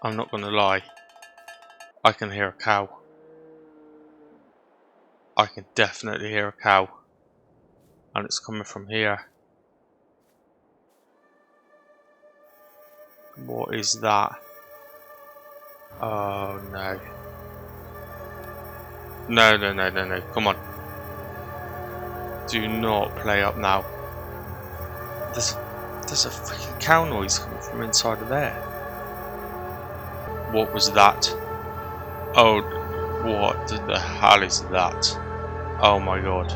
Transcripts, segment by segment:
I'm not gonna lie. I can hear a cow. I can definitely hear a cow. And it's coming from here. What is that? Oh no. No, no, no, no, no. Come on. Do not play up now. There's a freaking cow noise coming from inside of there. What was that? Oh, what the hell is that? Oh my god.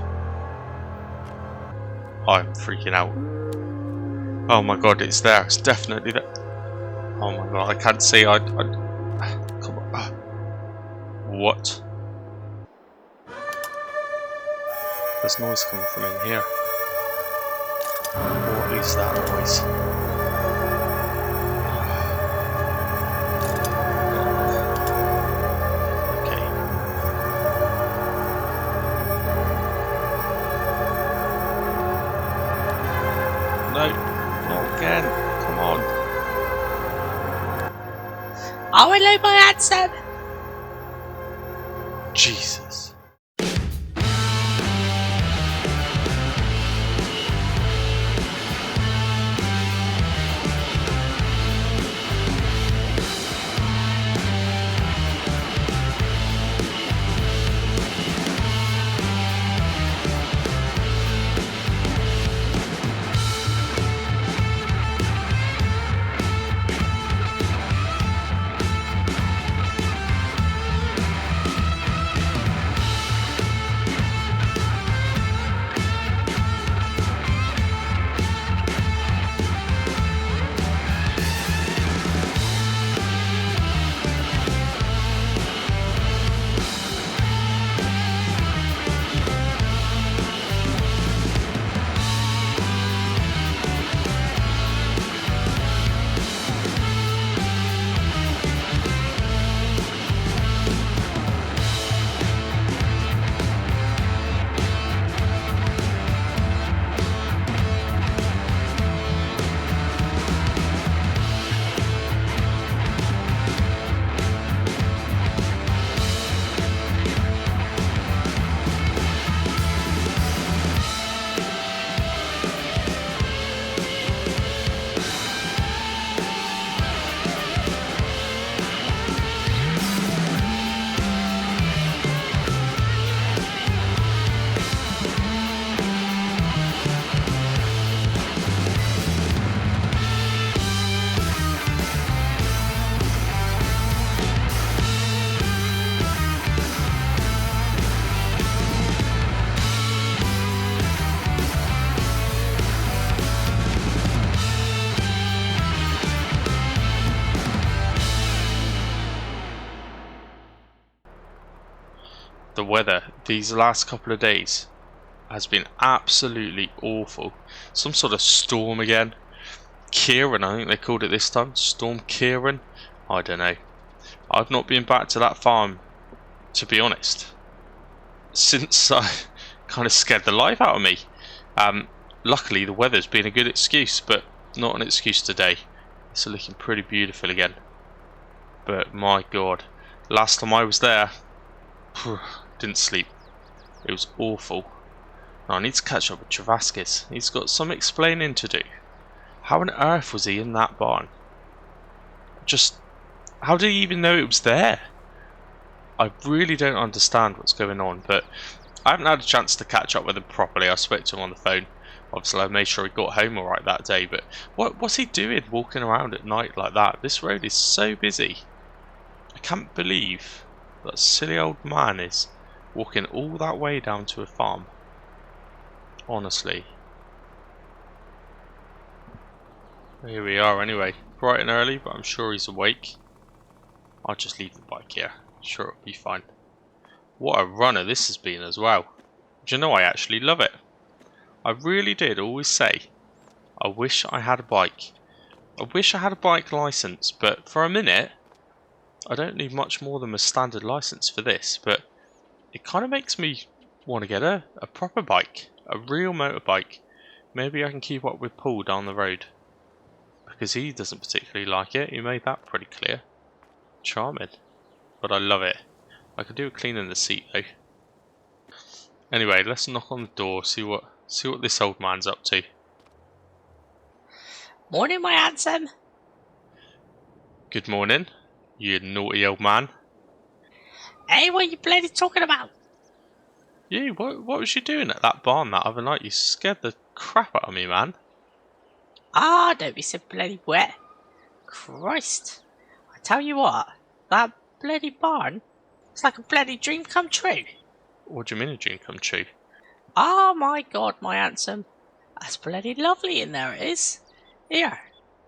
I'm freaking out. Oh my god, it's there. It's definitely there. Oh my god, I can't see. Come on. What? There's noise coming from in here. What is that noise? Okay. No, not again. Come on. Oh, hello, my handsome. Jesus. The weather these last couple of days has been absolutely awful. Some sort of storm again. Kieran, I think they called it this time. Storm Kieran. I don't know. I've not been back to that farm, to be honest, since I kind of scared the life out of me. Luckily the weather's been a good excuse, but not an excuse today. It's looking pretty beautiful again. But my god, last time I was there, didn't sleep. It was awful. Now I need to catch up with Trevaskis. He's got some explaining to do. How on earth was he in that barn? Just, how did he even know it was there? I really don't understand what's going on, but I haven't had a chance to catch up with him properly. I spoke to him on the phone. Obviously I made sure he got home alright that day, but what's he doing walking around at night like that? This road is so busy. I can't believe that silly old man is walking all that way down to a farm. Honestly. Here we are anyway. Bright and early, but I'm sure he's awake. I'll just leave the bike here. Sure it'll be fine. What a runner this has been as well. Do you know, I actually love it. I really did always say, I wish I had a bike. I wish I had a bike license, but for a minute, I don't need much more than a standard license for this, but it kind of makes me want to get a proper bike, a real motorbike. Maybe I can keep up with Paul down the road, because he doesn't particularly like it. He made that pretty clear. charming. But I love it. I could do a clean in the seat though. Anyway, let's knock on the door, see what this old man's up to. Morning, my handsome. Good morning, you naughty old man. Hey, what are you bloody talking about? You, what was you doing at that barn that other night? You scared the crap out of me, man. Ah, don't be so bloody wet. Christ. I tell you what, that bloody barn, it's like a bloody dream come true. What do you mean a dream come true? Oh my god, my handsome. That's bloody lovely in there, it is. Here,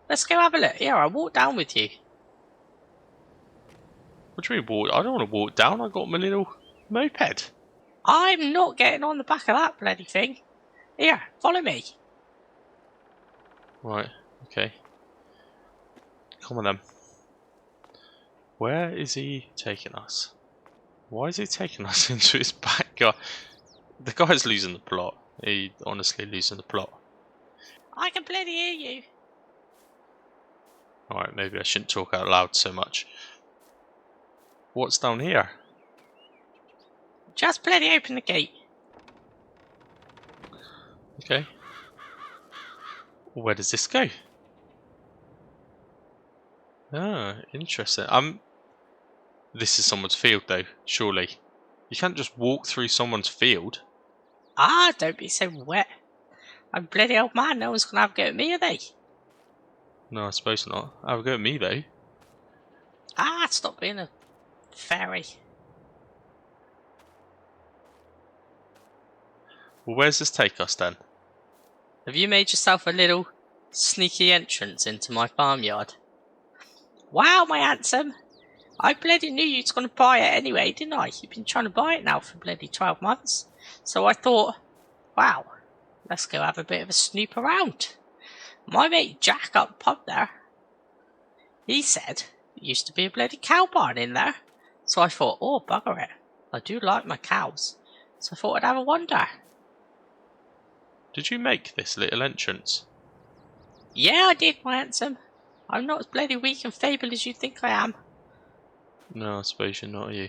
let's go have a look. Here, I'll walk down with you. What do you mean walk? I don't want to walk down, I got my little moped. I'm not getting on the back of that bloody thing. Here, follow me. Right, okay. Come on then. Where is he taking us? Why is he taking us into his backyard? The guy's losing the plot. He honestly losing the plot. I can bloody hear you. Alright, maybe I shouldn't talk out loud so much. What's down here? Just bloody open the gate. Okay. Where does this go? Ah, interesting. This is someone's field though, surely. You can't just walk through someone's field. Ah, don't be so wet. I'm a bloody old man, no one's gonna have a go at me, are they? No, I suppose not. Have a go at me though. Ah, stop being a fairy. Well, where's this take us then? Have you made yourself a little sneaky entrance into my farmyard? Wow, my handsome. I bloody knew you was going to buy it anyway, didn't I? You've been trying to buy it now for bloody 12 months. So I thought, wow, let's go have a bit of a snoop around. My mate Jack up the pub there, he said there used to be a bloody cow barn in there. So I thought, oh, bugger it. I do like my cows. So I thought I'd have a wander. Did you make this little entrance? Yeah, I did, my handsome. I'm not as bloody weak and feeble as you think I am. No, I suppose you're not, are you?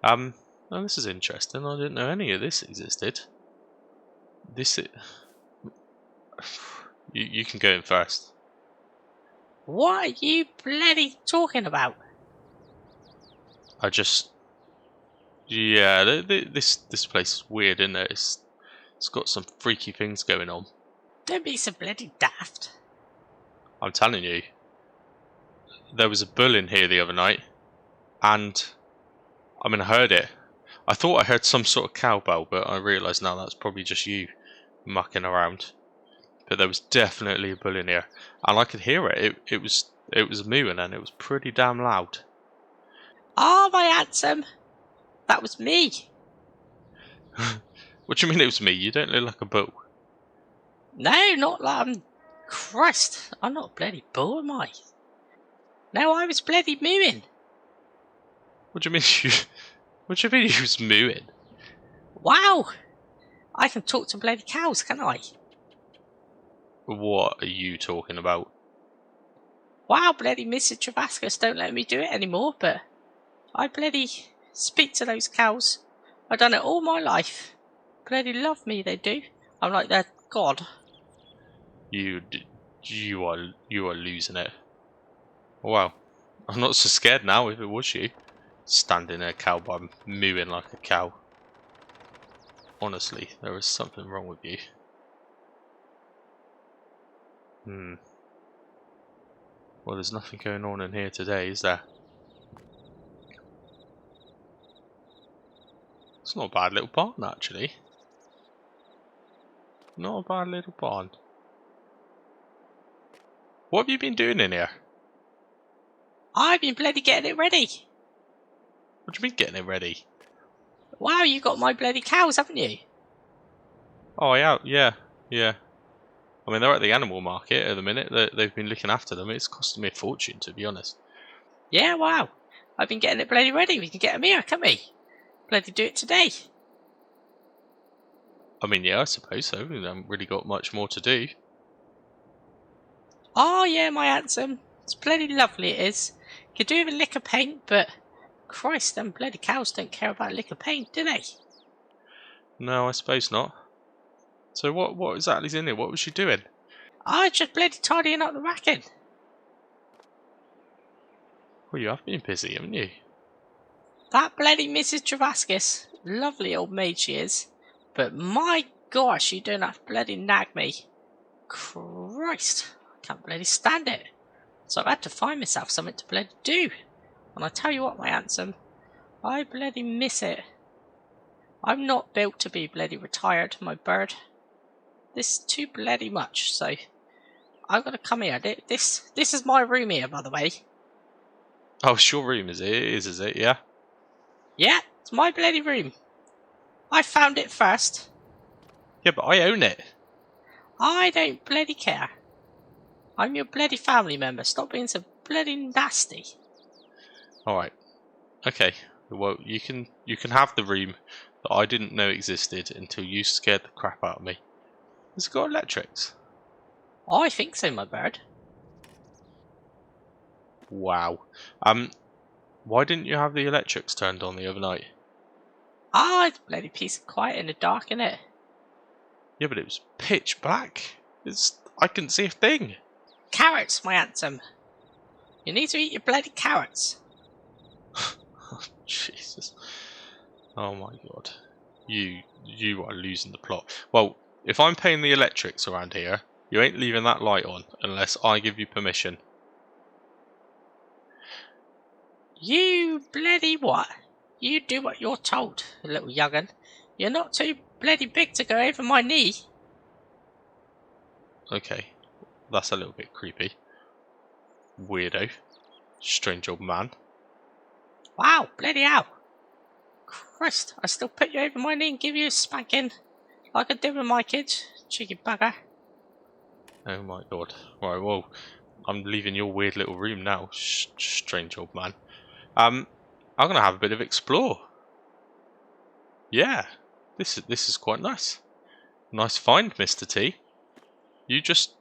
Oh, this is interesting. I didn't know any of this existed. You can go in first. What are you bloody talking about? Yeah, this place is weird, isn't it? It's got some freaky things going on. Don't be so bloody daft. I'm telling you. There was a bull in here the other night, and I heard it. I thought I heard some sort of cowbell, but I realised now that's probably just you mucking around. But there was definitely a bull in here, and I could hear it. It was mooing, and it was pretty damn loud. Oh, my handsome. That was me. What do you mean it was me? You don't look like a bull. No, not like Christ, I'm not a bloody bull, am I? No, I was bloody mooing. What do you mean you was mooing? Wow. I can talk to bloody cows, can I? What are you talking about? Wow, bloody Mr. Trevaskis don't let me do it anymore, but I bloody speak to those cows. I've done it all my life. Bloody love me, they do. I'm like their god. You are losing it. Wow, I'm not so scared now if it was you. Standing there, cow by mooing like a cow. Honestly, there is something wrong with you. Well, there's nothing going on in here today, is there? It's not a bad little barn, actually. Not a bad little barn. What have you been doing in here? I've been bloody getting it ready. What do you mean getting it ready? Wow, you got my bloody cows, haven't you? Oh, yeah. I mean, they're at the animal market at the minute. They've been looking after them. It's costing me a fortune, to be honest. Yeah, wow. I've been getting it bloody ready. We can get them here, can't we? Bloody do it today. I mean, yeah, I suppose so. We haven't really got much more to do. Oh, yeah, my handsome. It's bloody lovely, it is. Could do with a lick of paint, but Christ, them bloody cows don't care about a lick of paint, do they? No, I suppose not. So what exactly's in here? What was you doing? I just bloody tidying up the racking. Well, you have been busy, haven't you? That bloody Mrs. Trevaskis, lovely old maid she is, but my gosh, you don't have to bloody nag me. Christ, I can't bloody stand it. So I've had to find myself something to bloody do. And I tell you what, my handsome, I bloody miss it. I'm not built to be bloody retired, my bird. This is too bloody much, so I've got to come here. This is my room here, by the way. Oh, it's your room, is it? It is it? Yeah? Yeah, it's my bloody room. I found it first. Yeah, but I own it. I don't bloody care. I'm your bloody family member. Stop being so bloody nasty. Alright. Okay. Well, you can have the room that I didn't know existed until you scared the crap out of me. Has it got electrics? I think so, my bird. Wow. Why didn't you have the electrics turned on the other night? Ah, it's a bloody peace of quiet in the dark, innit? Yeah, but it was pitch black. I couldn't see a thing. Carrots, my handsome. You need to eat your bloody carrots. Oh, Jesus. Oh my god. You are losing the plot. Well, if I'm paying the electrics around here, you ain't leaving that light on unless I give you permission. You bloody what? You do what you're told, little young'un. You're not too bloody big to go over my knee. Okay, that's a little bit creepy. Weirdo. Strange old man. Wow, bloody hell. Christ, I still put you over my knee and give you a spanking like I did with my kids. Cheeky bugger. Oh my god. Right, well, I'm leaving your weird little room now, strange old man. I'm gonna have a bit of explore. Yeah, this is quite nice. Nice find, Mr. T. You just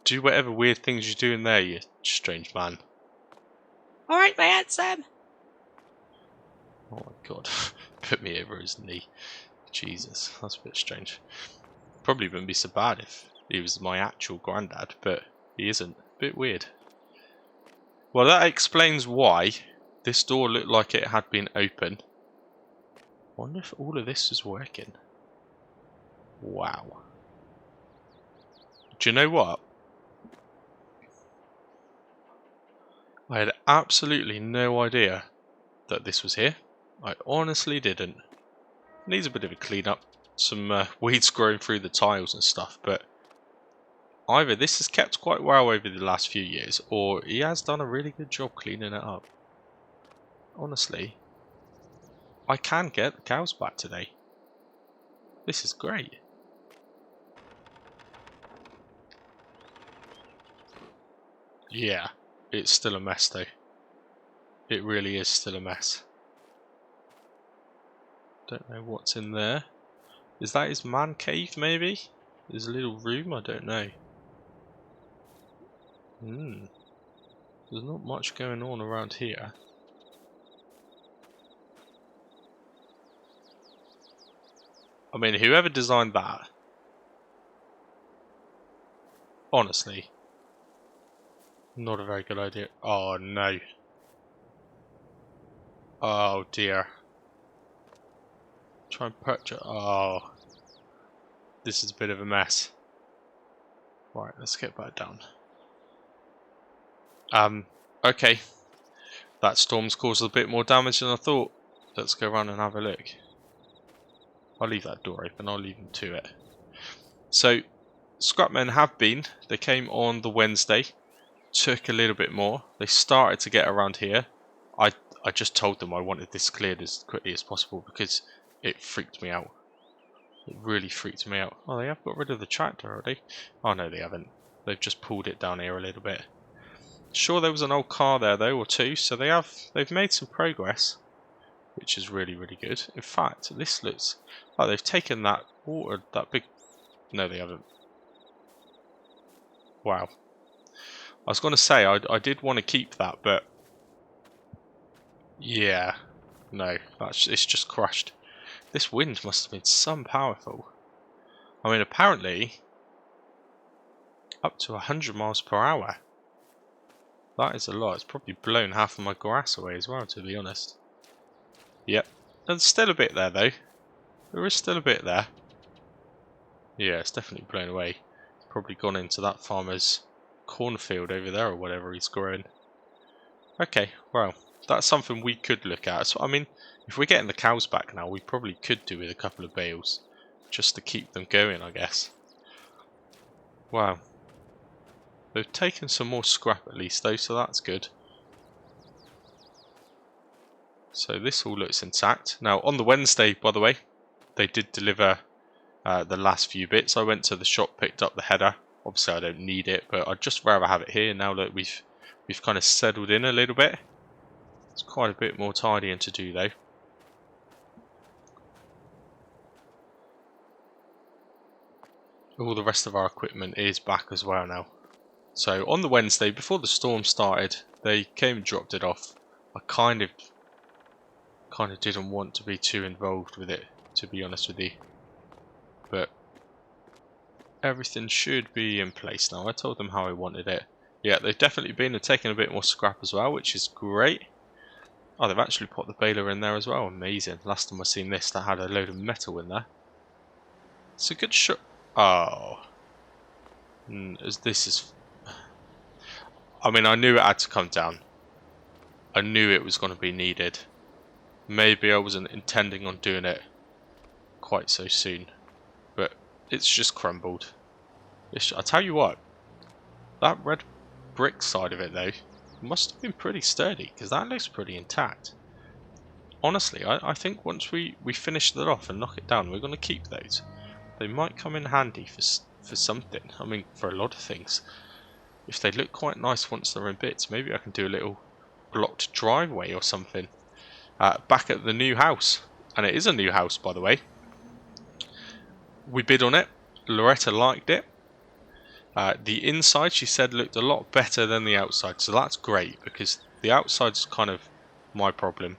do whatever weird things you're doing there, you strange man. Alright, my handsome. Oh my god. Put me over his knee. Jesus, that's a bit strange. Probably wouldn't be so bad if he was my actual granddad, but he isn't. A bit weird. Well, that explains why this door looked like it had been open. Wonder if all of this is working. Wow. Do you know what? I had absolutely no idea that this was here. I honestly didn't. Needs a bit of a clean up. Some weeds growing through the tiles and stuff, but either this has kept quite well over the last few years, or he has done a really good job cleaning it up. Honestly, I can get the cows back today. This is great. Yeah, it's still a mess though. It really is still a mess. Don't know what's in there. Is that his man cave maybe? His little room? I don't know. There's not much going on around here. I mean, whoever designed that, honestly, not a very good idea. Oh no. Oh dear. Try and purchase. Oh. This is a bit of a mess. Right, let's get back down. Okay. That storm's caused a bit more damage than I thought. Let's go around and have a look. I'll leave that door open, I'll leave him to it. So, scrapmen have been. They came on the Wednesday. Took a little bit more. They started to get around here. I just told them I wanted this cleared as quickly as possible because it freaked me out. It really freaked me out. Oh, they have got rid of the tractor already. Oh no, they haven't. They've just pulled it down here a little bit. Sure, there was an old car there though, or two, so they've made some progress, which is really, really good. In fact, this looks like they've taken that water, that big. No, they haven't. Wow. I was going to say I did want to keep that, but Yeah. No, it's just crushed. This wind must have been some powerful. I mean, apparently up to 100 miles per hour. That is a lot. It's probably blown half of my grass away as well, to be honest. Yep. There's still a bit there, though. There is still a bit there. Yeah, it's definitely blown away. It's probably gone into that farmer's cornfield over there or whatever he's growing. Okay, well, that's something we could look at. So, I mean, if we're getting the cows back now, we probably could do with a couple of bales. Just to keep them going, I guess. Wow. They've taken some more scrap at least, though, so that's good. So this all looks intact. Now, on the Wednesday, by the way, they did deliver the last few bits. I went to the shop, picked up the header. Obviously, I don't need it, but I'd just rather have it here now that we've kind of settled in a little bit. It's quite a bit more tidying to do, though. All the rest of our equipment is back as well now. So on the Wednesday, before the storm started, they came and dropped it off. I kind of didn't want to be too involved with it, to be honest with you. But everything should be in place now. I told them how I wanted it. Yeah, they've definitely been and taken a bit more scrap as well, which is great. Oh, they've actually put the baler in there as well. Amazing. Last time I seen this, that had a load of metal in there. It's a good shot. Oh. This is... I mean, I knew it had to come down. I knew it was going to be needed. Maybe I wasn't intending on doing it quite so soon. But it's just crumbled. I tell you what, that red brick side of it though must have been pretty sturdy, because that looks pretty intact. Honestly, I think once we finish that off and knock it down, we're going to keep those. They might come in handy for something. I mean, for a lot of things. If they look quite nice once they're in bits, maybe I can do a little blocked driveway or something. Back at the new house. And it is a new house, by the way. We bid on it. Loretta liked it. The inside, she said, looked a lot better than the outside. So that's great, because the outside's kind of my problem.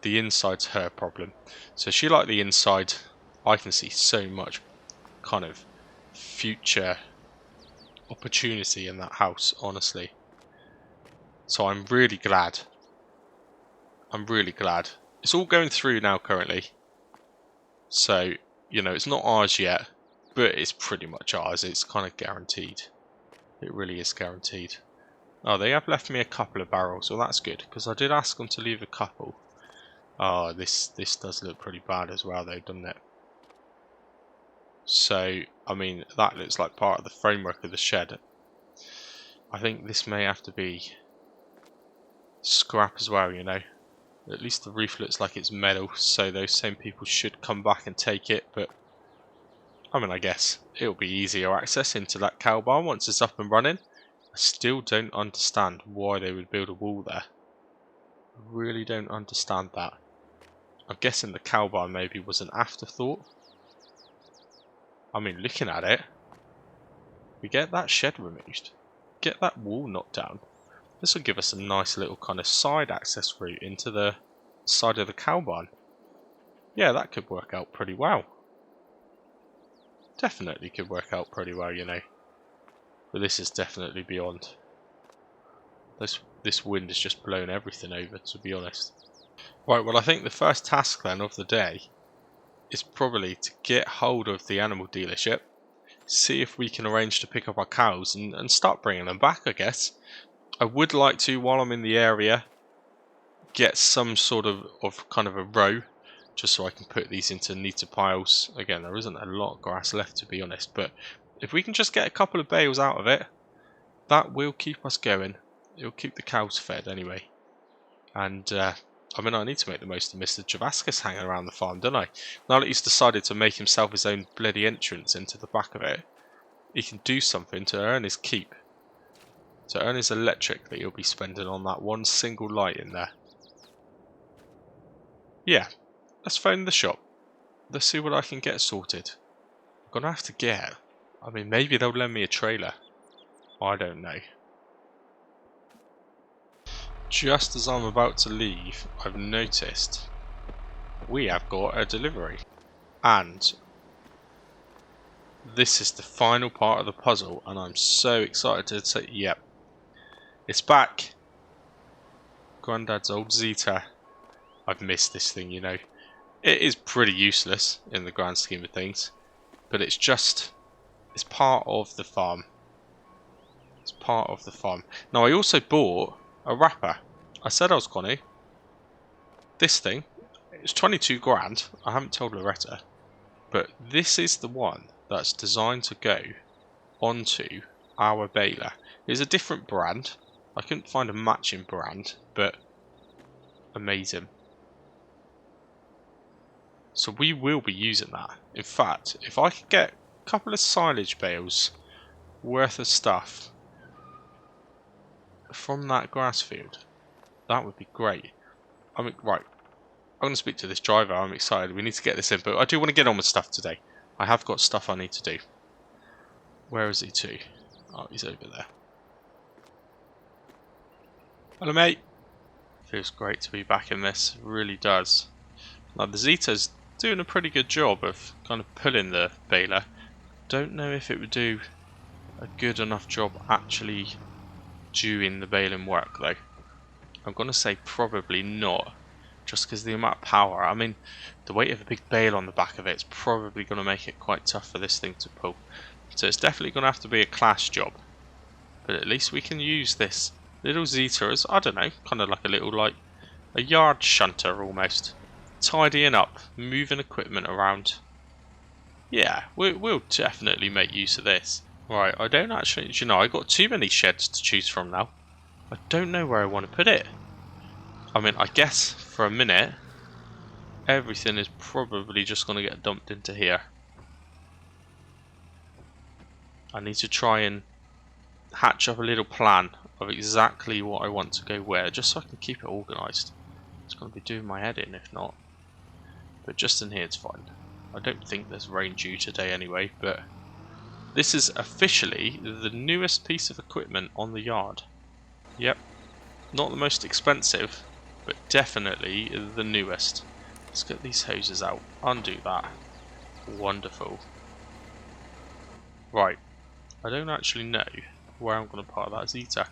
The inside's her problem. So she liked the inside. I can see so much kind of future opportunity in that house, honestly. So I'm really glad. I'm really glad. It's all going through now currently. So, you know, it's not ours yet, but it's pretty much ours. It's kind of guaranteed. It really is guaranteed. Oh, they have left me a couple of barrels, so that's good, because I did ask them to leave a couple. Oh, this does look pretty bad as well though, doesn't it? So, I mean, that looks like part of the framework of the shed. I think this may have to be scrap as well, you know. At least the roof looks like it's metal, so those same people should come back and take it, but I mean, I guess it'll be easier access into that cow barn once it's up and running. I still don't understand why they would build a wall there. I really don't understand that. I'm guessing the cow barn maybe was an afterthought. I mean, looking at it, we get that shed removed, get that wall knocked down. This will give us a nice little kind of side access route into the side of the cow barn. Yeah, that could work out pretty well. Definitely could work out pretty well, you know. But this is definitely beyond. This wind has just blown everything over, to be honest. Right, well, I think the first task then of the day is probably to get hold of the animal dealership, see if we can arrange to pick up our cows and start bringing them back, I guess. I would like to, while I'm in the area, get some sort of kind of a row, just so I can put these into neater piles. Again, there isn't a lot of grass left, to be honest, but if we can just get a couple of bales out of it, that will keep us going. It'll keep the cows fed anyway. And I mean, I need to make the most of Mr. Trevaskis hanging around the farm, don't I? Now that he's decided to make himself his own bloody entrance into the back of it, he can do something to earn his keep. To earn his electric that he'll be spending on that one single light in there. Yeah, let's phone the shop. Let's see what I can get sorted. I'm gonna have to get... I mean, maybe they'll lend me a trailer. I don't know. just as I'm about to leave, I've noticed we have got a delivery. And this is the final part of the puzzle, and I'm so excited to say, yep, it's back. Grandad's old Zetor. I've missed this thing, you know. It is pretty useless in the grand scheme of things, but it's part of the farm. It's part of the farm. Now, I also bought a wrapper. I said I was going to. This thing, it's 22 grand. I haven't told Loretta, but this is the one that's designed to go onto our baler. It's a different brand. I couldn't find a matching brand, but amazing. So we will be using that. In fact, if I could get a couple of silage bales worth of stuff from that grass field, that would be great. I mean, right, I'm going to speak to this driver. I'm excited. We need to get this in, but I do want to get on with stuff today. I have got stuff I need to do. Where is he to? Oh, he's over there. Hello, mate. Feels great to be back in this. It really does. Now, the Zetor's doing a pretty good job of kind of pulling the baler. Don't know if it would do a good enough job actually doing the baling work, though. I'm going to say probably not, just because the amount of power. I mean, the weight of a big bale on the back of it is probably going to make it quite tough for this thing to pull. So it's definitely going to have to be a class job. But at least we can use this little Zetor as, I don't know, kind of like a little, like, a yard shunter almost. Tidying up, moving equipment around. Yeah, we'll definitely make use of this. Right, I don't actually, you know, I got too many sheds to choose from now. I don't know where I want to put it. I mean, I guess for a minute, everything is probably just going to get dumped into here. I need to try and hatch up a little plan of exactly what I want to go where, just so I can keep it organised. It's going to be doing my head in if not. But just in here it's fine. I don't think there's rain due today anyway, but this is officially the newest piece of equipment on the yard. Yep, not the most expensive, but definitely the newest. Let's get these hoses out, undo that. Wonderful. Right, I don't actually know where I'm going to park that Zetor.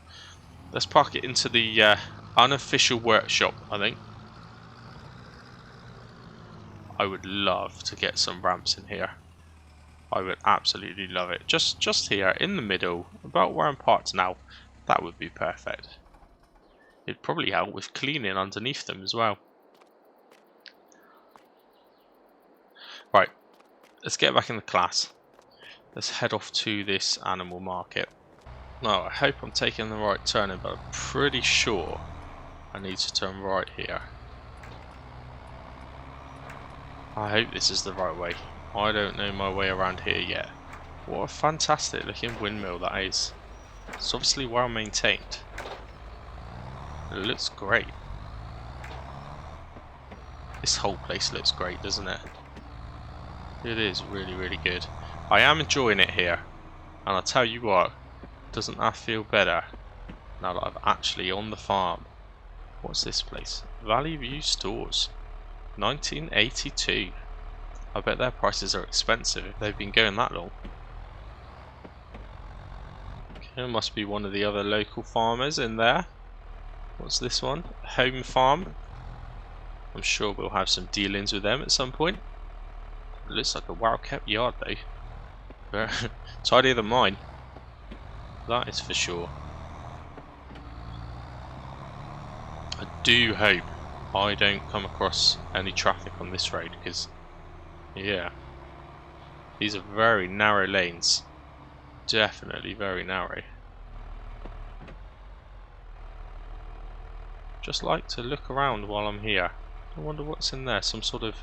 Let's park it into the unofficial workshop, I think. I would love to get some ramps in here. I would absolutely love it. Just here, in the middle, about where I'm parked now. That would be perfect. It'd probably help with cleaning underneath them as well. Right, let's get back in the class. Let's head off to this animal market. Now, I hope I'm taking the right turning, but I'm pretty sure I need to turn right here. I hope this is the right way. I don't know my way around here yet. What a fantastic looking windmill that is. It's obviously well maintained. It looks great. This whole place looks great, doesn't it? It is really, really good. I am enjoying it here. And I'll tell you what, doesn't that feel better now that I'm actually on the farm? What's this place? Valley View Stores. 1982. I bet their prices are expensive if they've been going that long. Okay, it must be one of the other local farmers in there. What's this one? Home Farm. I'm sure we'll have some dealings with them at some point. It looks like a well kept yard though. Tidier than mine. That is for sure. I do hope I don't come across any traffic on this road because, yeah, these are very narrow lanes. Definitely very narrow. Just like to look around while I'm here. I wonder what's in there. Some sort of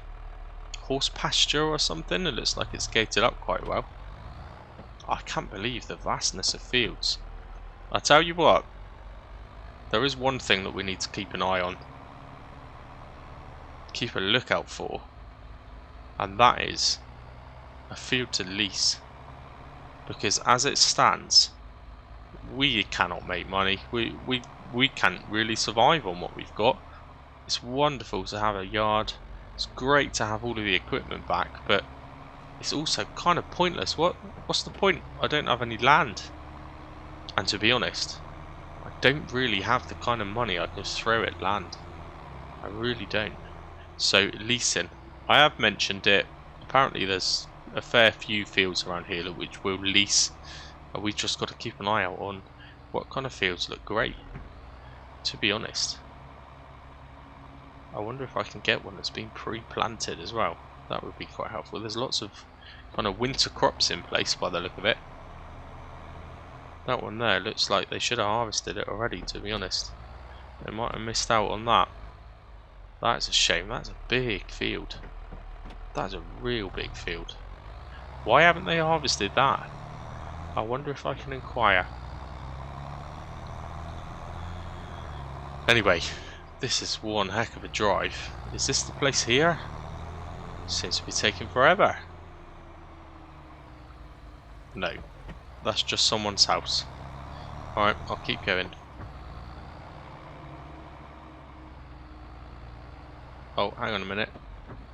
horse pasture or something. It looks like it's gated up quite well. I can't believe the vastness of fields. I tell you what, there is one thing that we need to keep an eye on. Keep a lookout for. And that is a field to lease. Because as it stands, we cannot make money. We we can't really survive on what we've got. It's wonderful to have a yard. It's great to have all of the equipment back, but it's also kind of pointless. What's the point? I don't have any land. And to be honest, I don't really have the kind of money I can throw at land. I really don't. So leasing, I have mentioned it. Apparently there's a fair few fields around here which will lease. We just got to keep an eye out on what kind of fields look great. To be honest, I wonder if I can get one that's been pre-planted as well. That would be quite helpful. There's lots of kind of winter crops in place by the look of it. That one there looks like they should have harvested it already, to be honest. They might have missed out on that. That's a shame. That's a big field. That's a real big field. Why haven't they harvested that? I wonder if I can inquire. Anyway, this is one heck of a drive. Is this the place here? Seems to be taking forever. No, that's just someone's house. Alright, I'll keep going. Oh, hang on a minute.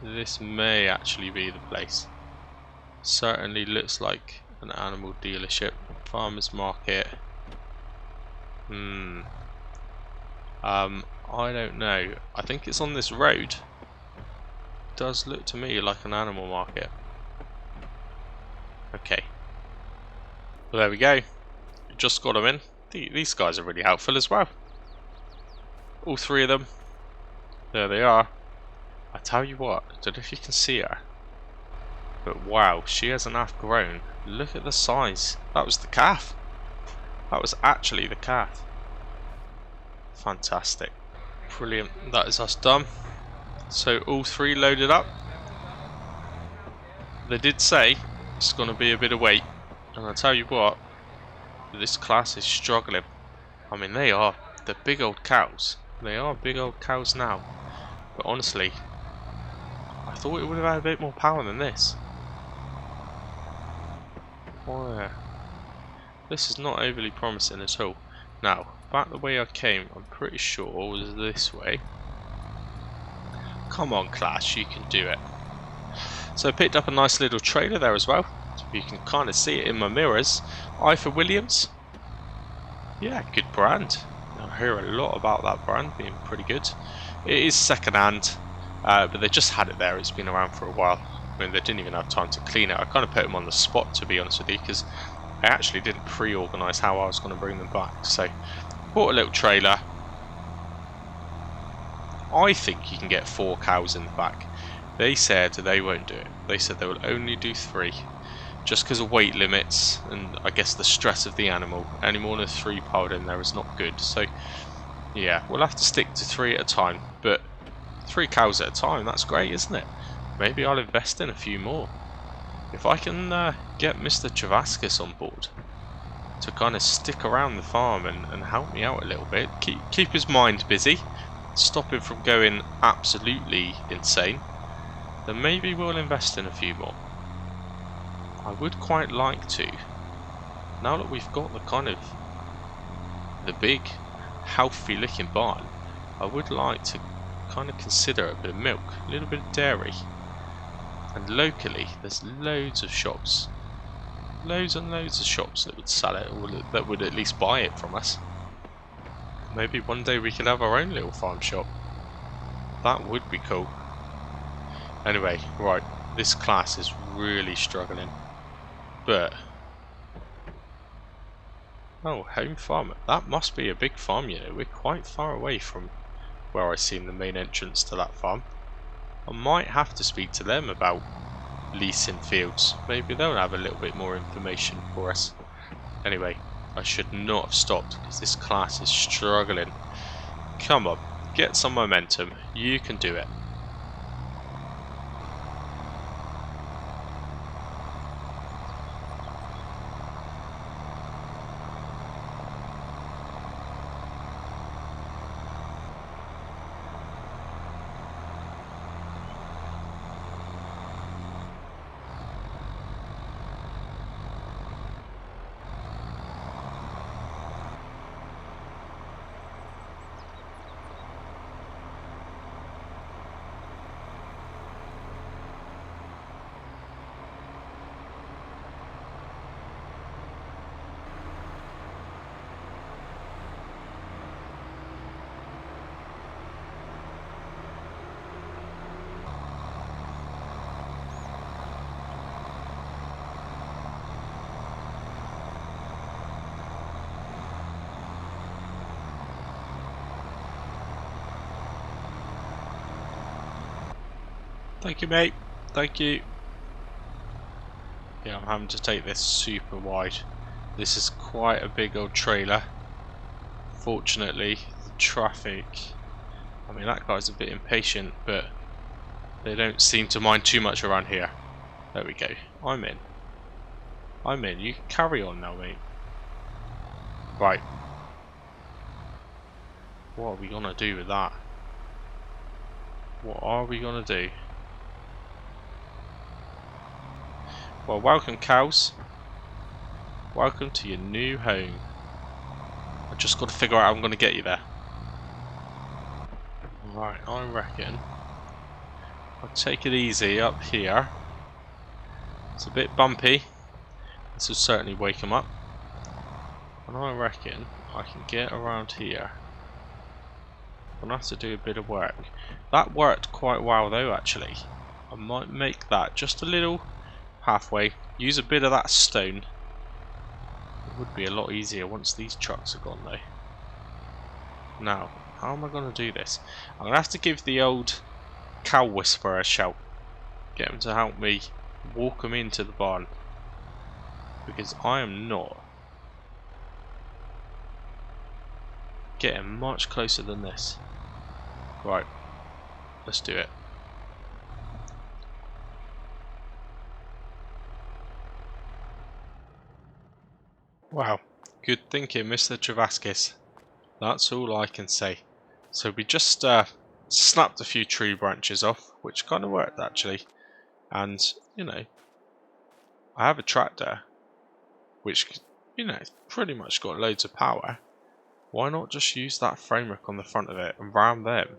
This may actually be the place. Certainly looks like an animal dealership. Farmer's market. I don't know. I think it's on this road. Does look to me like an animal market. Okay. Well, there we go. Just got them in. These guys are really helpful as well. All three of them. There they are. I tell you what, I don't know if you can see her. But wow, she hasn't half grown. Look at the size. That was the calf. That was actually the calf. Fantastic. Brilliant. That is us done. So all three loaded up. They did say it's going to be a bit of wait. And I tell you what, this class is struggling. I mean, they're big old cows. They are big old cows now. But honestly, I thought it would have had a bit more power than this. Oh yeah. This is not overly promising at all. Now, back the way I came, I'm pretty sure was this way. Come on, class, you can do it. So I picked up a nice little trailer there as well. So you can kind of see it in my mirrors. I for Williams. Yeah, good brand. I hear a lot about that brand being pretty good. It is second hand, but they just had it there. It's been around for a while. I mean, they didn't even have time to clean it. I kind of put them on the spot, to be honest with you, because I actually didn't pre-organise how I was going to bring them back. So, bought a little trailer. I think you can get 4 cows in the back. They said they won't do it. They said they will only do 3. Just because of weight limits and I guess the stress of the animal. Any more than 3 piled in there is not good. So, yeah, we'll have to stick to 3 at a time. But 3 cows at a time, that's great, isn't it? Maybe I'll invest in a few more. If I can get Mr. Trevaskis on board to kind of stick around the farm and help me out a little bit, keep his mind busy, stop him from going absolutely insane, then maybe we'll invest in a few more. I would quite like to, now that we've got the big healthy looking barn, I would like to kind of consider a bit of milk, a little bit of dairy. And locally, there's loads of shops. Loads and loads of shops that would sell it, or that would at least buy it from us. Maybe one day we could have our own little farm shop. That would be cool. Anyway, right, this class is really struggling. But... oh, home farm. That must be a big farm, you know. We're quite far away from where I seen the main entrance to that farm. I might have to speak to them about leasing fields. Maybe they'll have a little bit more information for us. Anyway, I should not have stopped because this class is struggling. Come on, get some momentum. You can do it. Thank you, mate. Thank you. Yeah, I'm having to take this super wide. This is quite a big old trailer. Fortunately, the traffic... I mean, that guy's a bit impatient, but they don't seem to mind too much around here. There we go. I'm in. I'm in. You can carry on now, mate. Right. What are we gonna do with that? What are we gonna do? Well, welcome, cows. Welcome to your new home. I just got to figure out how I'm gonna get you there. Right, I reckon I'll take it easy up here. It's a bit bumpy. This will certainly wake him up. And I reckon I can get around here. I'm gonna have to do a bit of work. That worked quite well though, actually. I might make that just a little halfway. Use a bit of that stone. It would be a lot easier once these trucks are gone though. Now, how am I gonna do this? I'm gonna have to give the old cow whisperer a shout. Get him to help me walk them into the barn. Because I am not getting much closer than this. Right, let's do it. Wow, good thinking, Mr. Trevaskis. That's all I can say. So we just snapped a few tree branches off, which kind of worked actually. And, you know, I have a tractor, which, you know, it's pretty much got loads of power. Why not just use that framework on the front of it and ram them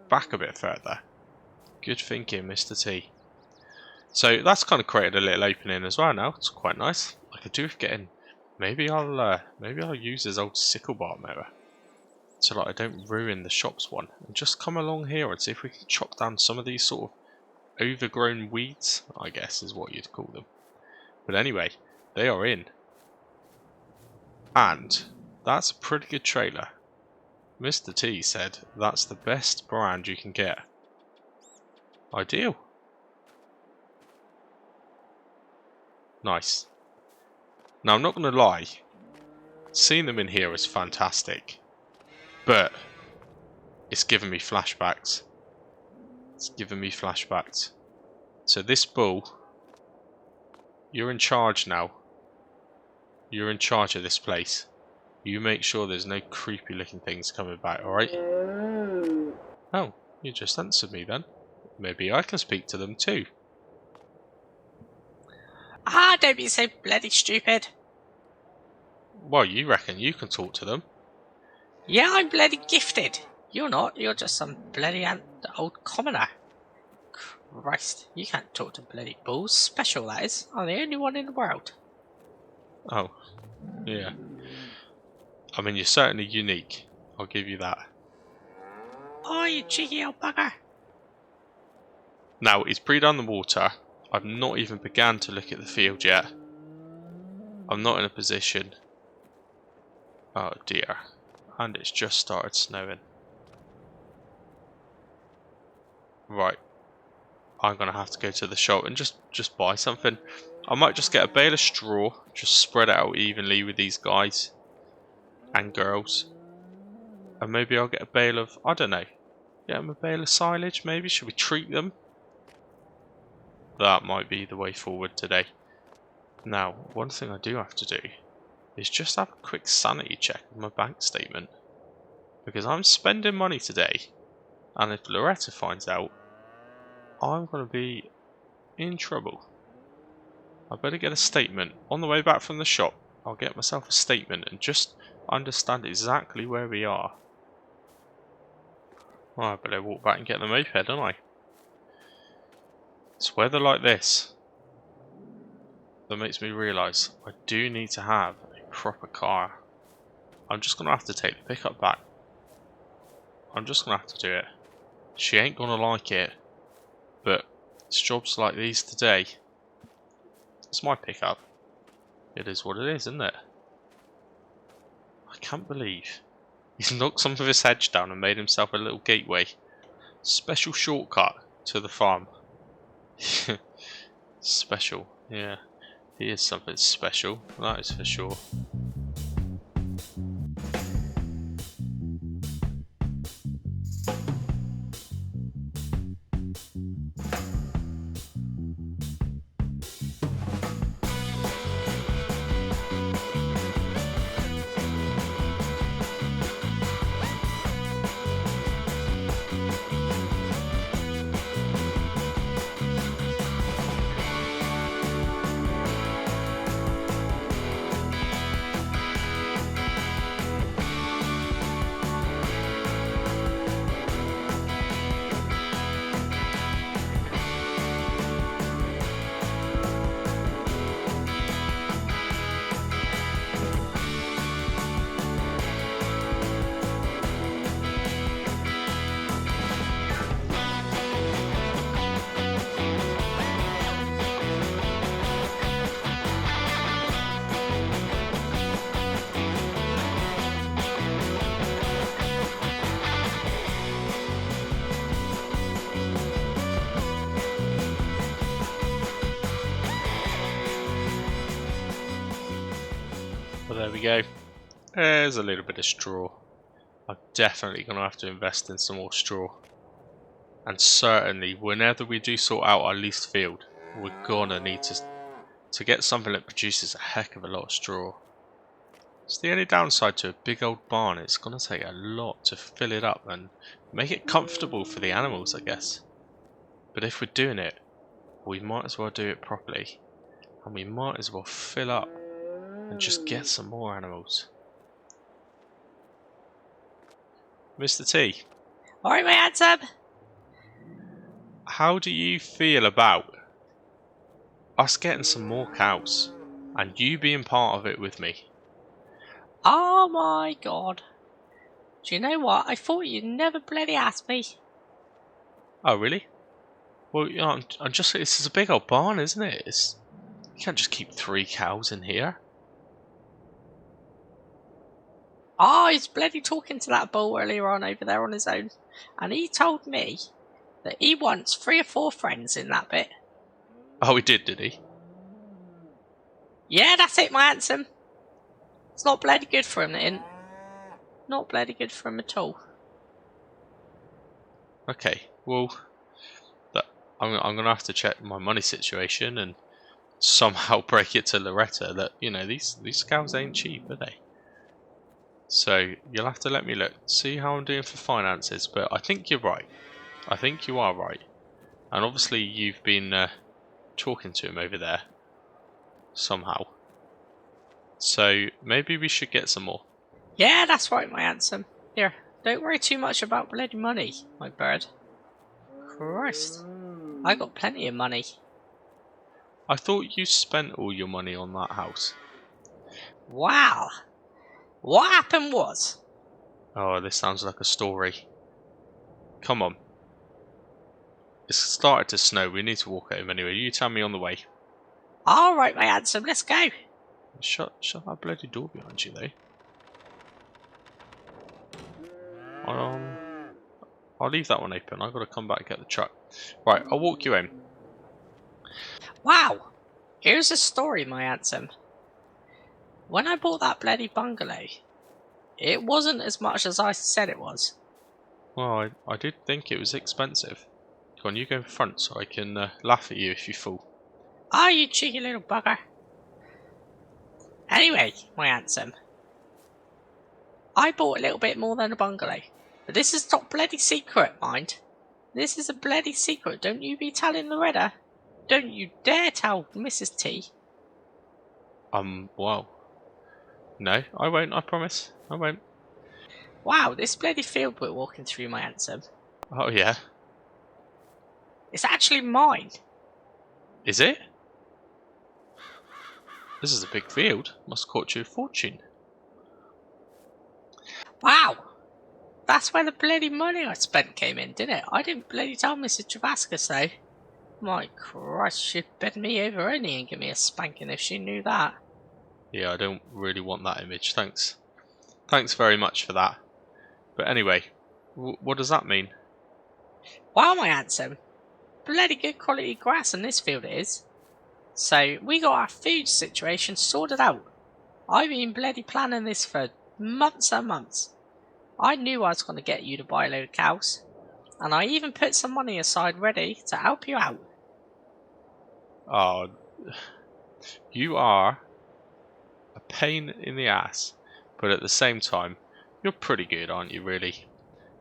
back a bit further? Good thinking, Mr. T. So that's kind of created a little opening as well now. It's quite nice. I could do with getting... Maybe I'll use his old sickle bar mower, so that I don't ruin the shops one. And just come along here and see if we can chop down some of these sort of overgrown weeds, I guess is what you'd call them. But anyway, they are in. And that's a pretty good trailer. Mr. T said that's the best brand you can get. Ideal. Nice. Now I'm not going to lie, seeing them in here is fantastic. But it's giving me flashbacks. It's giving me flashbacks. So this bull, you're in charge now. You're in charge of this place. You make sure there's no creepy looking things coming back, alright? Oh, you just answered me then. Maybe I can speak to them too. Ah, don't be so bloody stupid. Well, you reckon you can talk to them? Yeah, I'm bloody gifted. You're not. You're just some bloody old commoner. Christ, you can't talk to bloody bulls. Special, that is. I'm the only one in the world. Oh, yeah. I mean, you're certainly unique. I'll give you that. Oh, you cheeky old bugger. Now, he's breed on the water. I've not even begun to look at the field yet. I'm not in a position. Oh dear. And it's just started snowing. Right. I'm going to have to go to the shop and just buy something. I might just get a bale of straw. Just spread it out evenly with these guys. And girls. And maybe I'll get a bale of, I don't know. Get them a bale of silage maybe? Should we treat them? That might be the way forward today. Now, one thing I do have to do is just have a quick sanity check of my bank statement. Because I'm spending money today. And if Loretta finds out, I'm going to be in trouble. I better get a statement. On the way back from the shop, I'll get myself a statement and just understand exactly where we are. Well, I better walk back and get the moped, don't I? It's weather like this that makes me realise I do need to have a proper car. I'm just going to have to take the pickup back. I'm just going to have to do it. She ain't going to like it, but it's jobs like these today. It's my pickup. It is what it is, isn't it? I can't believe he's knocked some of his hedge down and made himself a little gateway. Special shortcut to the farm. Special, yeah. He is something special, that is for sure. Well, there we go. There's a little bit of straw. I'm definitely going to have to invest in some more straw. And certainly, whenever we do sort out our leased field, we're going to need to get something that produces a heck of a lot of straw. It's the only downside to a big old barn. It's going to take a lot to fill it up and make it comfortable for the animals, I guess. But if we're doing it, we might as well do it properly. And we might as well fill up and just get some more animals. Mr. T. Alright, my handsome. How do you feel about us getting some more cows and you being part of it with me? Oh my god. Do you know what? I thought you'd never bloody ask me. Oh, really? Well, you know, I'm just. This is a big old barn, isn't it? You can't just keep 3 cows in here. Oh, he's bloody talking to that bull earlier on over there on his own. And he told me that he wants 3 or 4 friends in that bit. Oh, he did he? Yeah, that's it, my handsome. It's not bloody good for him, it ain't. Not bloody good for him at all. Okay, well, I'm going to have to check my money situation and somehow break it to Loretta that, you know, these cows ain't cheap, are they? So you'll have to let me look, see how I'm doing for finances, but I think you're right. I think you are right. And obviously you've been talking to him over there somehow. So maybe we should get some more. Yeah, that's right, my handsome. Here, don't worry too much about bloody money, my bird. Christ, I got plenty of money. I thought you spent all your money on that house. Wow. What happened was... Oh, this sounds like a story. Come on. It's started to snow, we need to walk home anyway. You tell me on the way. Alright, my handsome, let's go. Shut that bloody door behind you, though. I'll leave that one open. I've got to come back and get the truck. Right, I'll walk you home. Wow. Here's a story, my handsome. When I bought that bloody bungalow, it wasn't as much as I said it was. Well, I did think it was expensive. Go on, you go in front so I can laugh at you if you fall. Oh, you cheeky little bugger. Anyway, my handsome, I bought a little bit more than a bungalow. But this is top bloody secret, mind. This is a bloody secret. Don't you be telling Loretta. Don't you dare tell Mrs. T. Well. No, I won't, I promise. I won't. Wow, this bloody field we're walking through, my handsome. Oh, yeah. It's actually mine. Is it? This is a big field. Must cost you a fortune. Wow. That's where the bloody money I spent came in, didn't it? I didn't bloody tell Mrs. Trevaskis, though. My Christ, she'd bend me over her knee and give me a spanking if she knew that. Yeah, I don't really want that image, thanks. Thanks very much for that. But anyway, what does that mean? Well, my handsome, bloody good quality grass in this field, it is. So, we got our food situation sorted out. I've been bloody planning this for months and months. I knew I was going to get you to buy a load of cows. And I even put some money aside ready to help you out. Oh, you are a pain in the ass, but at the same time, you're pretty good, aren't you, really?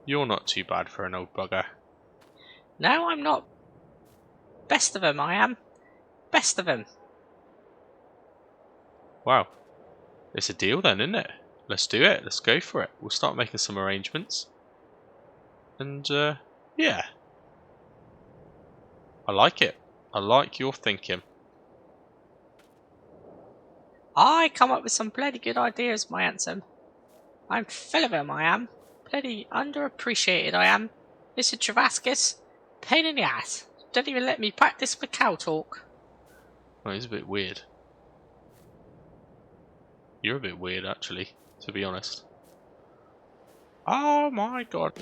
You're not too bad for an old bugger. No, I'm not. Best of them, I am. Best of them. Wow. It's a deal then, isn't it? Let's do it. Let's go for it. We'll start making some arrangements. And, yeah. I like it. I like your thinking. I come up with some bloody good ideas, my handsome. I'm full of them, I am. Bloody underappreciated, I am. Mr. Trevaskis, pain in the ass. Don't even let me practice my cow talk. Well, it's a bit weird. You're a bit weird, actually, to be honest. Oh my god.